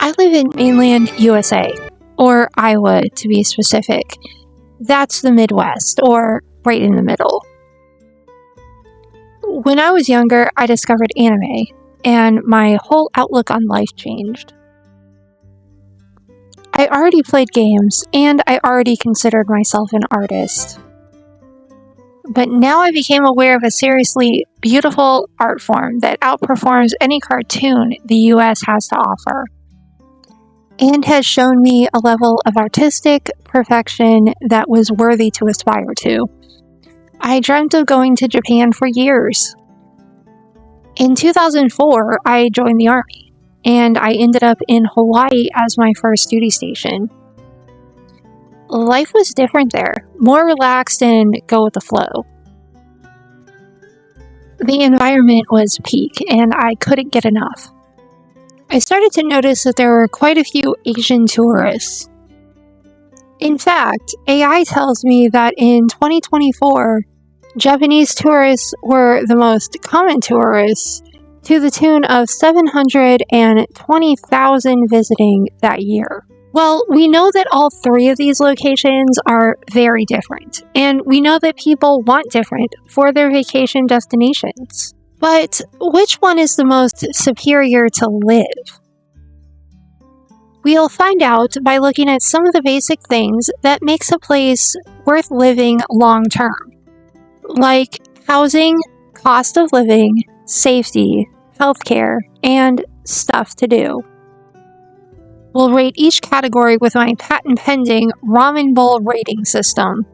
I live in Mainland, USA, or Iowa to be specific. That's the Midwest, or right in the middle. When I was younger, I discovered anime, and my whole outlook on life changed. I already played games, and I already considered myself an artist. But now I became aware of a seriously beautiful art form that outperforms any cartoon the US has to offer, and has shown me a level of artistic perfection that was worthy to aspire to. I dreamt of going to Japan for years. In 2004, I joined the Army, and I ended up in Hawaii as my first duty station. Life was different there, more relaxed and go with the flow. The environment was peak, and I couldn't get enough. I started to notice that there were quite a few Asian tourists. In fact, AI tells me that in 2024, Japanese tourists were the most common tourists, to the tune of 720,000 visiting that year. Well, we know that all three of these locations are very different, and we know that people want different for their vacation destinations. But which one is the most superior to live? We'll find out by looking at some of the basic things that makes a place worth living long term, like housing, cost of living, safety, healthcare, and stuff to do. We'll rate each category with my patent-pending Ramen Bowl rating system,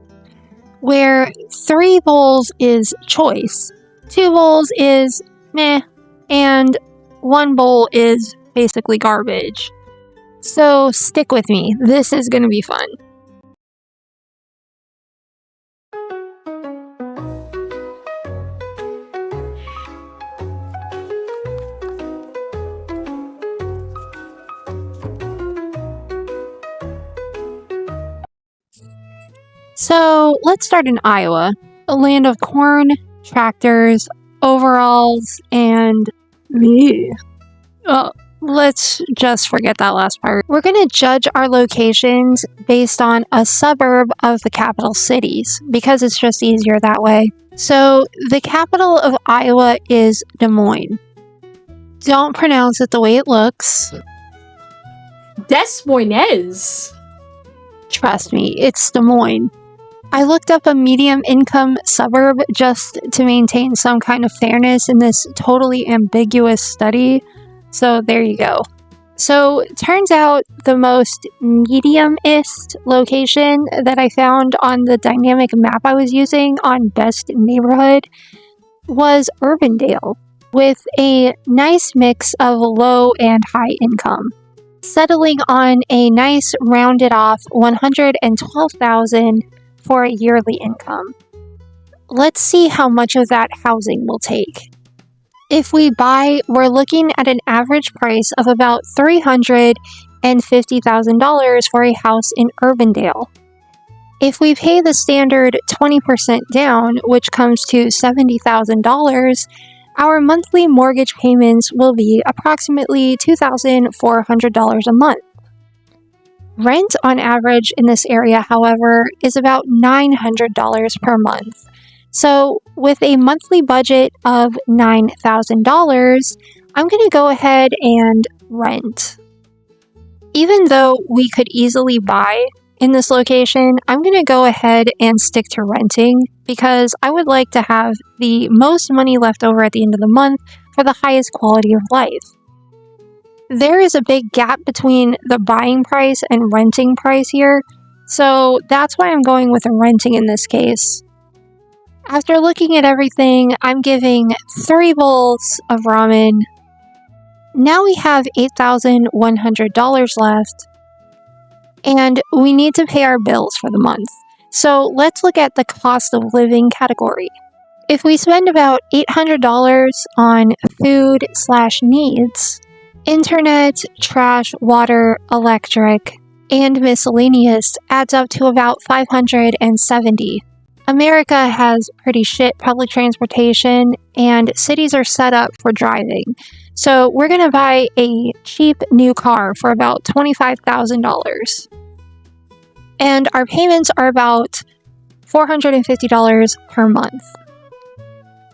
where 3 bowls is choice, 2 bowls is meh, and 1 bowl is basically garbage. So stick with me, this is going to be fun. So let's start in Iowa, a land of corn, tractors, overalls, and me. Let's just forget that last part. We're going to judge our locations based on a suburb of the capital cities, because it's just easier that way. So the capital of Iowa is Des Moines. Don't pronounce it the way it looks. Des Moines. Trust me, it's Des Moines. I looked up a medium-income suburb just to maintain some kind of fairness in this totally ambiguous study, so there you go. So, turns out the most medium-ist location that I found on the dynamic map I was using on Best Neighborhood was Urbandale, with a nice mix of low and high income, settling on a nice rounded off $112,000 for a yearly income. Let's see how much of that housing will take. If we buy, we're looking at an average price of about $350,000 for a house in Urbandale. If we pay the standard 20% down, which comes to $70,000, our monthly mortgage payments will be approximately $2,400 a month. Rent on average in this area, however, is about $900 per month. So with a monthly budget of $9,000, I'm going to go ahead and rent. Even though we could easily buy in this location, I'm going to go ahead and stick to renting because I would like to have the most money left over at the end of the month for the highest quality of life. There is a big gap between the buying price and renting price here, so that's why I'm going with renting in this case. After looking at everything, I'm giving 3 bowls of ramen. Now we have $8,100 left, and we need to pay our bills for the month. So let's look at the cost of living category. If we spend about $800 on food/needs, internet, trash, water, electric, and miscellaneous adds up to about $570. America has pretty shit public transportation, and cities are set up for driving. So we're going to buy a cheap new car for about $25,000. And our payments are about $450 per month.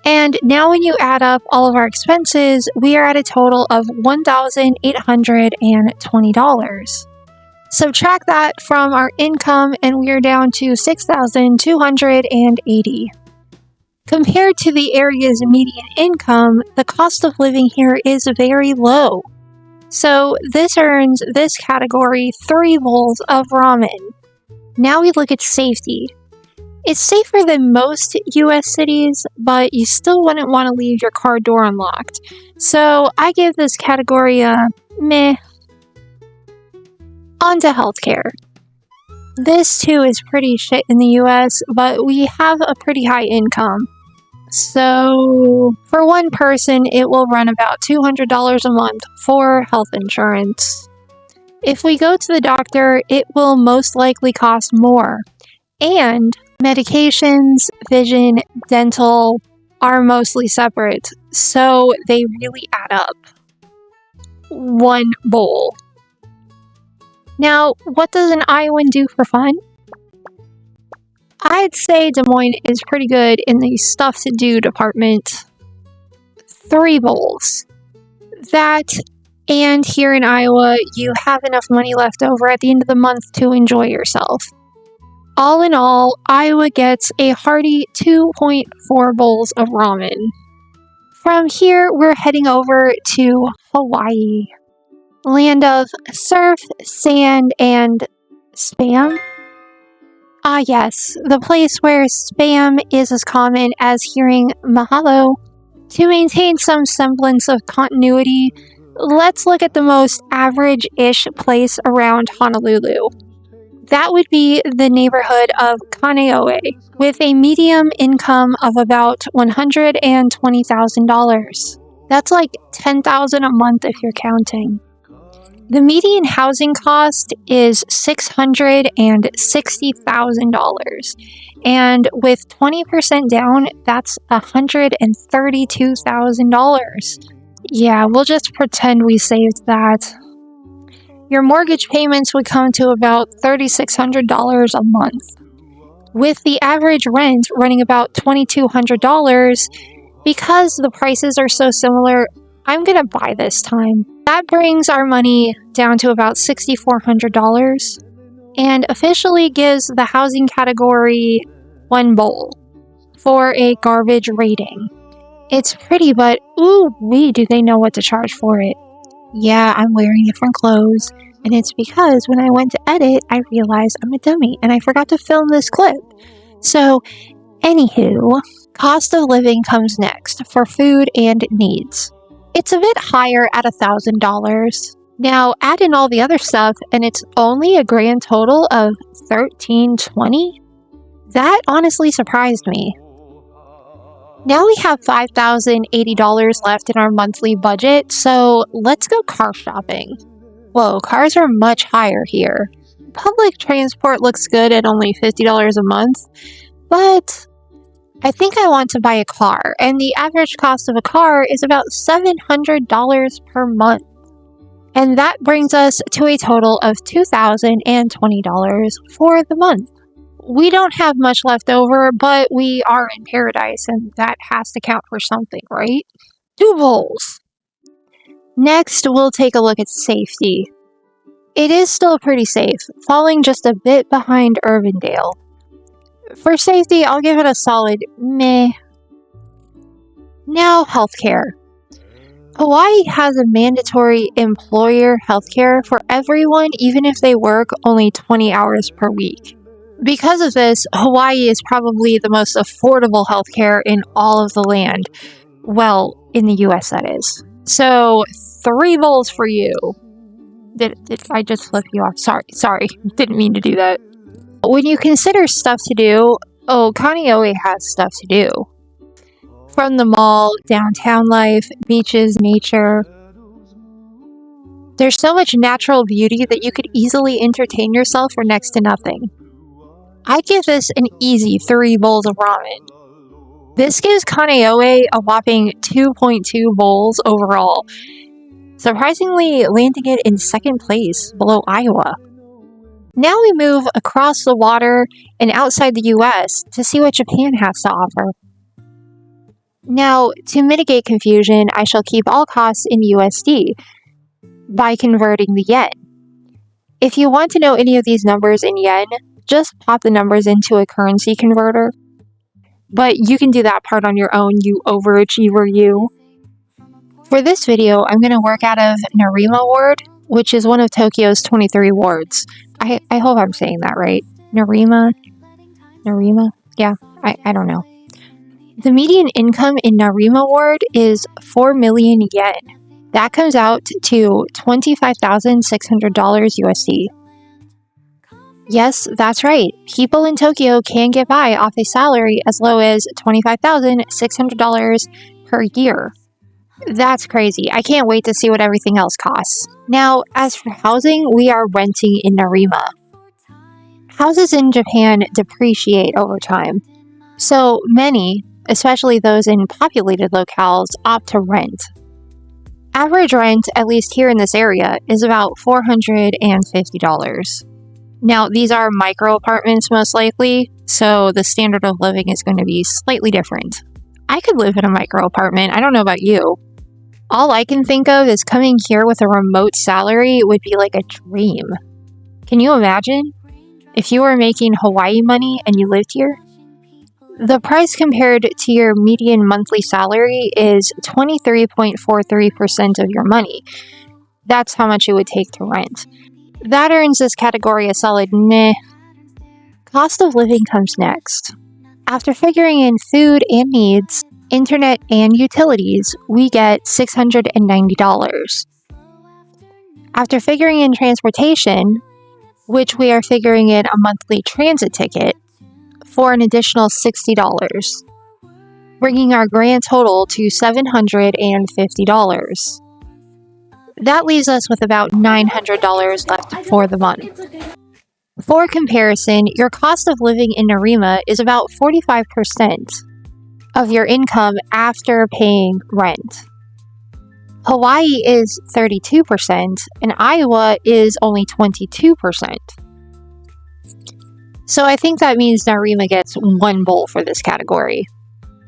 And now when you add up all of our expenses, we are at a total of $1,820. Subtract that from our income and we are down to $6,280. Compared to the area's median income, the cost of living here is very low. So this earns this category 3 bowls of ramen. Now we look at safety. It's safer than most US cities, but you still wouldn't want to leave your car door unlocked. So I give this category a meh. On to healthcare. This too is pretty shit in the US, but we have a pretty high income. So for one person, it will run about $200 a month for health insurance. If we go to the doctor, it will most likely cost more. And medications, vision, dental are mostly separate, so they really add up. 1 bowl. Now, what does an Iowan do for fun? I'd say Des Moines is pretty good in the stuff to do department. 3 bowls. That, and here in Iowa, you have enough money left over at the end of the month to enjoy yourself. All in all, Iowa gets a hearty 2.4 bowls of ramen. From here, we're heading over to Hawaii. Land of surf, sand, and spam? Ah yes, the place where spam is as common as hearing mahalo. To maintain some semblance of continuity, let's look at the most average-ish place around Honolulu. That would be the neighborhood of Kaneohe, with a medium income of about $120,000. That's like $10,000 a month if you're counting. The median housing cost is $660,000, and with 20% down, that's $132,000. Yeah, we'll just pretend we saved that. Your mortgage payments would come to about $3,600 a month. With the average rent running about $2,200, because the prices are so similar, I'm gonna buy this time. That brings our money down to about $6,400 and officially gives the housing category 1 bowl for a garbage rating. It's pretty, but ooh-wee, do they know what to charge for it. Yeah, I'm wearing different clothes, and it's because when I went to edit, I realized I'm a dummy, and I forgot to film this clip. So, anywho, cost of living comes next for food and needs. It's a bit higher at $1,000. Now, add in all the other stuff, and it's only a grand total of $1,320? That honestly surprised me. Now we have $5,080 left in our monthly budget, so let's go car shopping. Whoa, cars are much higher here. Public transport looks good at only $50 a month, but I think I want to buy a car, and the average cost of a car is about $700 per month. And that brings us to a total of $2,020 for the month. We don't have much left over, but we are in paradise, and that has to count for something, right? 2 bowls. Next, we'll take a look at safety. It is still pretty safe, falling just a bit behind Urbandale. For safety, I'll give it a solid meh. Now, healthcare. Hawaii has a mandatory employer healthcare for everyone, even if they work only 20 hours per week. Because of this, Hawaii is probably the most affordable healthcare in all of the land. Well, in the US, that is. So, 3 bowls for you. Did I just flip you off? Sorry. Didn't mean to do that. When you consider stuff to do, Kaneohe has stuff to do. From the mall, downtown life, beaches, nature. There's so much natural beauty that you could easily entertain yourself for next to nothing. I'd give this an easy 3 bowls of ramen. This gives Kaneohe a whopping 2.2 bowls overall, surprisingly landing it in second place below Iowa. Now we move across the water and outside the US to see what Japan has to offer. Now, to mitigate confusion, I shall keep all costs in USD by converting the yen. If you want to know any of these numbers in yen, just pop the numbers into a currency converter. But you can do that part on your own, you overachiever you. For this video, I'm going to work out of Narima Ward, which is one of Tokyo's 23 wards. I hope I'm saying that right. Narima? Yeah, I don't know. The median income in Narima Ward is 4 million yen. That comes out to $25,600 USD. Yes, that's right. People in Tokyo can get by off a salary as low as $25,600 per year. That's crazy. I can't wait to see what everything else costs. Now, as for housing, we are renting in Narima. Houses in Japan depreciate over time. So many, especially those in populated locales, opt to rent. Average rent, at least here in this area, is about $450. Now, these are micro apartments most likely, so the standard of living is going to be slightly different. I could live in a micro apartment, I don't know about you. All I can think of is coming here with a remote salary would be like a dream. Can you imagine? If you were making Hawaii money and you lived here? The price compared to your median monthly salary is 23.43% of your money. That's how much it would take to rent. That earns this category a solid meh. Cost of living comes next. After figuring in food and needs, internet and utilities, we get $690. After figuring in transportation, which we are figuring in a monthly transit ticket, for an additional $60, bringing our grand total to $750. That leaves us with about $900 left for the month. For comparison, your cost of living in Narima is about 45% of your income after paying rent. Hawaii is 32%, and Iowa is only 22%. So I think that means Narima gets 1 bowl for this category.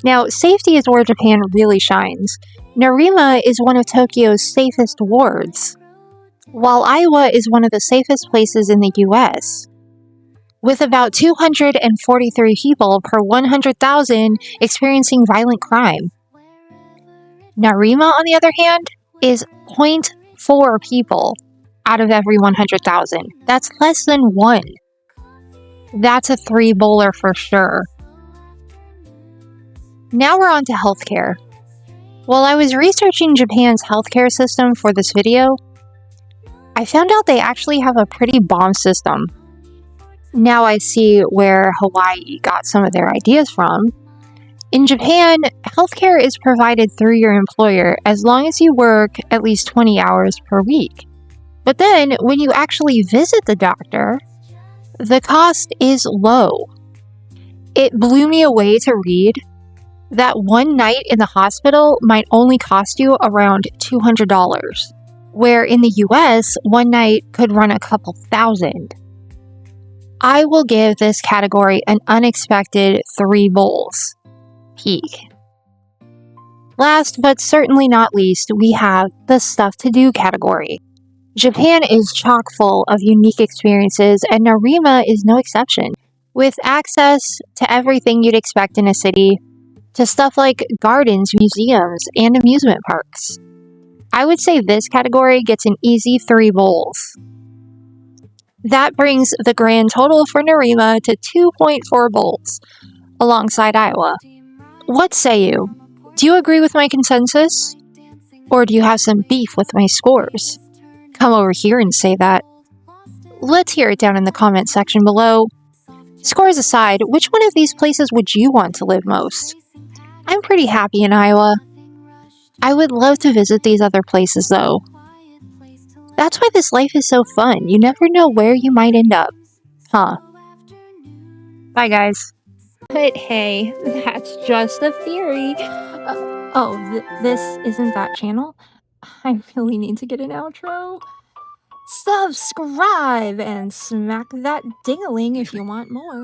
Now, safety is where Japan really shines. Narima is one of Tokyo's safest wards, while Iowa is one of the safest places in the US. With about 243 people per 100,000 experiencing violent crime. Narima, on the other hand, is 0.4 people out of every 100,000. That's less than 1. That's a 3 bowler for sure. Now we're on to healthcare. While I was researching Japan's healthcare system for this video, I found out they actually have a pretty bomb system. Now I see where Hawaii got some of their ideas from. In Japan, healthcare is provided through your employer as long as you work at least 20 hours per week. But then, when you actually visit the doctor, the cost is low. It blew me away to read that one night in the hospital might only cost you around $200, where in the US, one night could run a couple thousand. I will give this category an unexpected 3 bowls. Peak. Last but certainly not least, we have the stuff to do category. Japan is chock full of unique experiences, and Narima is no exception, with access to everything you'd expect in a city, to stuff like gardens, museums, and amusement parks. I would say this category gets an easy 3 bowls. That brings the grand total for Narima to 2.4 bowls, alongside Iowa. What say you? Do you agree with my consensus? Or do you have some beef with my scores? Come over here and say that. Let's hear it down in the comment section below. Scores aside, which one of these places would you want to live most? I'm pretty happy in Iowa. I would love to visit these other places though. That's why this life is so fun. You never know where you might end up. Huh? Bye, guys. But hey, that's just a theory. This isn't that channel? I really need to get an outro. Subscribe and smack that ding-a-ling if you want more.